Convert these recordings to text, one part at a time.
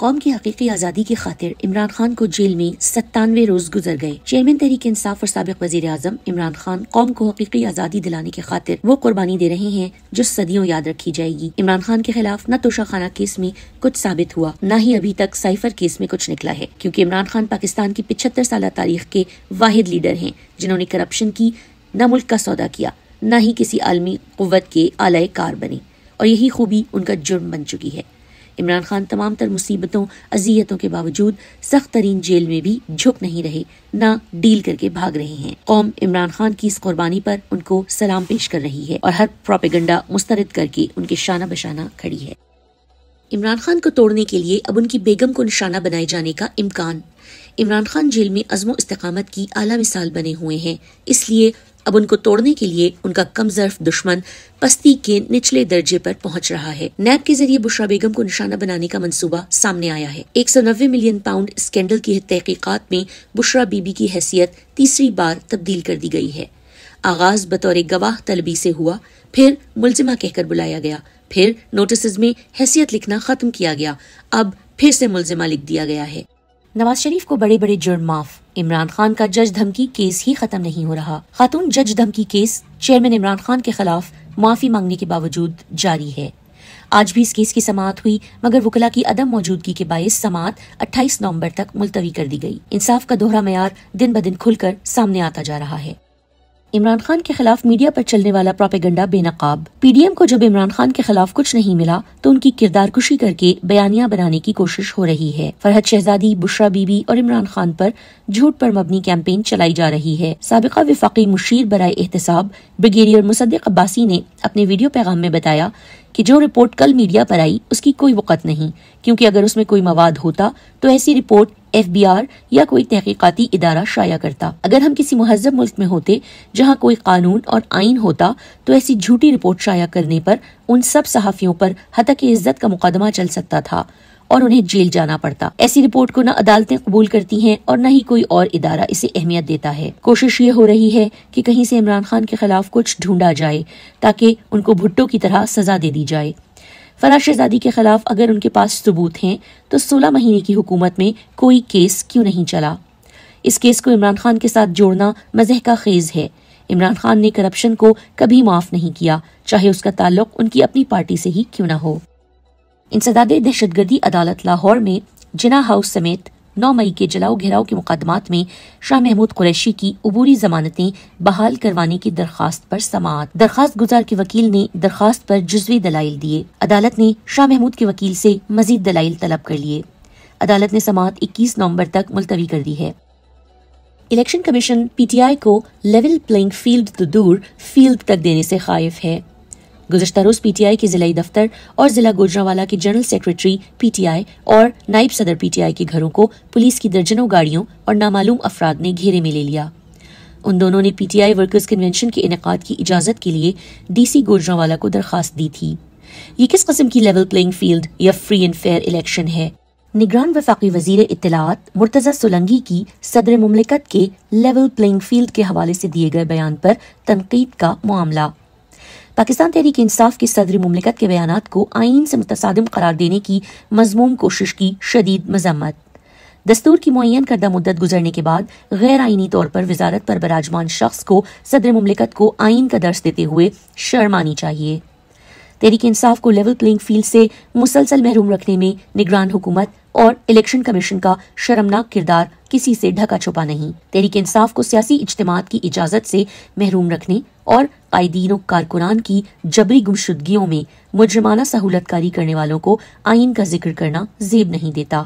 قوم کی حقیقی آزادی کی خاطر عمران خان کو جیل میں 97 روز گزر گئے۔ چیئرمین تحریک انصاف اور سابق وزیر اعظم عمران خان قوم کو حقیقی آزادی دلانے کی خاطر وہ قربانی دے رہے ہیں جو صدیوں یاد رکھی جائے گی۔ عمران خان کے خلاف نہ توشہ خانہ کیس میں کچھ ثابت ہوا، نہ ہی ابھی تک سائفر کیس میں کچھ نکلا ہے، کیونکہ عمران خان پاکستان کی 75 سالہ تاریخ کے واحد لیڈر ہیں جنہوں نے کرپشن کی نہ ملک کا سودا کیا، نہ ہی کسی عالمی قوت کے آلائے کار بنے، اور یہی خوبی ان کا جرم بن چکی ہے۔ عمران خان تمام تر مصیبتوں اذیتوں کے باوجود سخت ترین جیل میں بھی جھک نہیں رہے، نہ ڈیل کر کے بھاگ رہے ہیں۔ قوم عمران خان کی اس قربانی پر ان کو سلام پیش کر رہی ہے اور ہر پروپیگنڈا مسترد کر کے ان کے شانہ بشانہ کھڑی ہے۔ عمران خان کو توڑنے کے لیے اب ان کی بیگم کو نشانہ بنائے جانے کا امکان۔ عمران خان جیل میں عزم و استقامت کی اعلیٰ مثال بنے ہوئے ہیں، اس لیے اب ان کو توڑنے کے لیے ان کا کم ظرف دشمن پستی کے نچلے درجے پر پہنچ رہا ہے۔ نیب کے ذریعے بشرا بیگم کو نشانہ بنانے کا منصوبہ سامنے آیا ہے۔ 190 ملین پاؤنڈ اسکینڈل کی تحقیقات میں بشرا بی بی کی حیثیت تیسری بار تبدیل کر دی گئی ہے۔ آغاز بطور گواہ طلبی سے ہوا، پھر ملزمہ کہہ کر بلایا گیا، پھر نوٹسز میں حیثیت لکھنا ختم کیا گیا، اب پھر سے ملزمہ لکھ دیا گیا ہے۔ نواز شریف کو بڑے بڑے جرم معاف، عمران خان کا جج دھمکی کیس ہی ختم نہیں ہو رہا۔ خاتون جج دھمکی کیس چیئرمین عمران خان کے خلاف معافی مانگنے کے باوجود جاری ہے۔ آج بھی اس کیس کی سماعت ہوئی، مگر وکلاء کی عدم موجودگی کے باعث سماعت 28 نومبر تک ملتوی کر دی گئی۔ انصاف کا دوہرا معیار دن بدن کھل کر سامنے آتا جا رہا ہے۔ عمران خان کے خلاف میڈیا پر چلنے والا پروپیگنڈا بے نقاب۔ پی ڈی ایم کو جب عمران خان کے خلاف کچھ نہیں ملا تو ان کی کردار کشی کر کے بیانیہ بنانے کی کوشش ہو رہی ہے۔ فرحت شہزادی، بشرا بی بی اور عمران خان پر جھوٹ پر مبنی کیمپین چلائی جا رہی ہے۔ سابقہ وفاقی مشیر برائے احتساب بریگیڈیئر مصدق عباسی نے اپنے ویڈیو پیغام میں بتایا کہ جو رپورٹ کل میڈیا پر آئی اس کی کوئی وقت نہیں، کیونکہ اگر اس میں کوئی مواد ہوتا تو ایسی رپورٹ ایف بی آر یا کوئی تحقیقاتی ادارہ شائع کرتا۔ اگر ہم کسی مہذب ملک میں ہوتے جہاں کوئی قانون اور آئین ہوتا تو ایسی جھوٹی رپورٹ شائع کرنے پر ان سب صحافیوں پر ہتک عزت کا مقدمہ چل سکتا تھا اور انہیں جیل جانا پڑتا۔ ایسی رپورٹ کو نہ عدالتیں قبول کرتی ہیں اور نہ ہی کوئی اور ادارہ اسے اہمیت دیتا ہے۔ کوشش یہ ہو رہی ہے کہ کہیں سے عمران خان کے خلاف کچھ ڈھونڈا جائے تاکہ ان کو بھٹو کی طرح سزا دے دی جائے۔ فرحت شہزادی کے خلاف اگر ان کے پاس ثبوت ہیں تو 16 مہینے کی حکومت میں کوئی کیس کیوں نہیں چلا؟ اس کیس کو عمران خان کے ساتھ جوڑنا مزح کا خیز ہے۔ عمران خان نے کرپشن کو کبھی معاف نہیں کیا، چاہے اس کا تعلق ان کی اپنی پارٹی سے ہی کیوں نہ ہو۔ انسداد دہشت گردی عدالت لاہور میں جناح ہاؤس سمیت 9 مئی کے جلاؤ گھیراؤ کے مقدمات میں شاہ محمود قریشی کی عبوری ضمانتیں بحال کروانے کی درخواست پر سماعت۔ درخواست گزار کے وکیل نے درخواست پر جزوی دلائل دیے۔ عدالت نے شاہ محمود کے وکیل سے مزید دلائل طلب کر لیے۔ عدالت نے سماعت 21 نومبر تک ملتوی کر دی ہے۔ Election commission P T I کو لیول پلینگ فیلڈ تو دور فیلڈ تک دینے سے خائف ہے۔ گزشتہ روز پی ٹی آئی کے ضلعی دفتر اور ضلع گوجرانوالا کے general secretary P T I اور نائب صدر پی ٹی آئی کے گھروں کو پولیس کی درجنوں گاڑیوں اور نامعلوم افراد نے گھیرے میں لے لیا۔ ان دونوں نے P T I workers convention کے انعقاد کی اجازت کے لیے ڈی سی گوجرانوالا کو درخواست دی تھی۔ یہ کس قسم کی لیول پلینگ فیلڈ یا فری اینڈ فیئر الیکشن ہے؟ نگران وفاقی وزیر اطلاعات مرتضی سولنگی کی صدر مملکت کے لیول پلینگ فیلڈ کے حوالے سے دیے گئے بیان پر تنقید کا معاملہ۔ پاکستان تحریک انصاف کے صدر مملکت کے بیانات کو آئین سے متصادم قرار دینے کی مذموم کوشش کی شدید مذمت۔ دستور کی معین کردہ مدت گزرنے کے بعد غیر آئینی طور پر وزارت پر براجمان شخص کو صدر مملکت کو آئین کا درس دیتے ہوئے شرم آنی چاہیے۔ تحریک انصاف کو لیول پلینگ فیلڈ سے مسلسل محروم رکھنے میں نگران حکومت اور الیکشن کمیشن کا شرمناک کردار کسی سے ڈھکا چھپا نہیں۔ تحریک انصاف کو سیاسی اجتماعات کی اجازت سے محروم رکھنے اور قائدین و کارکنان کی جبری گمشدگیوں میں مجرمانہ سہولت کاری کرنے والوں کو آئین کا ذکر کرنا زیب نہیں دیتا۔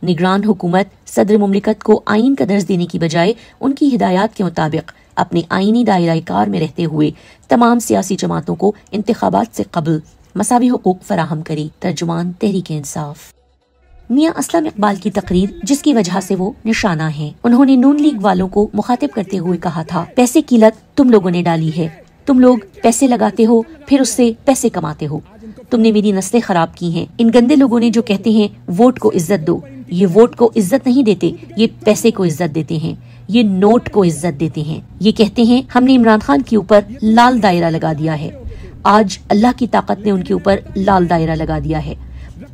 نگران حکومت صدر مملکت کو آئین کا درس دینے کی بجائے ان کی ہدایات کے مطابق اپنے آئینی دائرہ کار میں رہتے ہوئے تمام سیاسی جماعتوں کو انتخابات سے قبل مساوی حقوق فراہم کرے۔ ترجمان تحریک انصاف۔ میاں اسلم اقبال کی تقریر جس کی وجہ سے وہ نشانہ ہیں۔ انہوں نے نون لیگ والوں کو مخاطب کرتے ہوئے کہا تھا، پیسے کی لت تم لوگوں نے ڈالی ہے، تم لوگ پیسے لگاتے ہو پھر اس سے پیسے کماتے ہو، تم نے میری نسلیں خراب کی ہیں۔ ان گندے لوگوں نے جو کہتے ہیں ووٹ کو عزت دو، یہ ووٹ کو عزت نہیں دیتے، یہ پیسے کو عزت دیتے ہیں، یہ نوٹ کو عزت دیتے ہیں۔ یہ کہتے ہیں ہم نے عمران خان کے اوپر لال دائرہ لگا دیا ہے۔ آج اللہ کی طاقت نے ان کے اوپر لال دائرہ لگا دیا ہے۔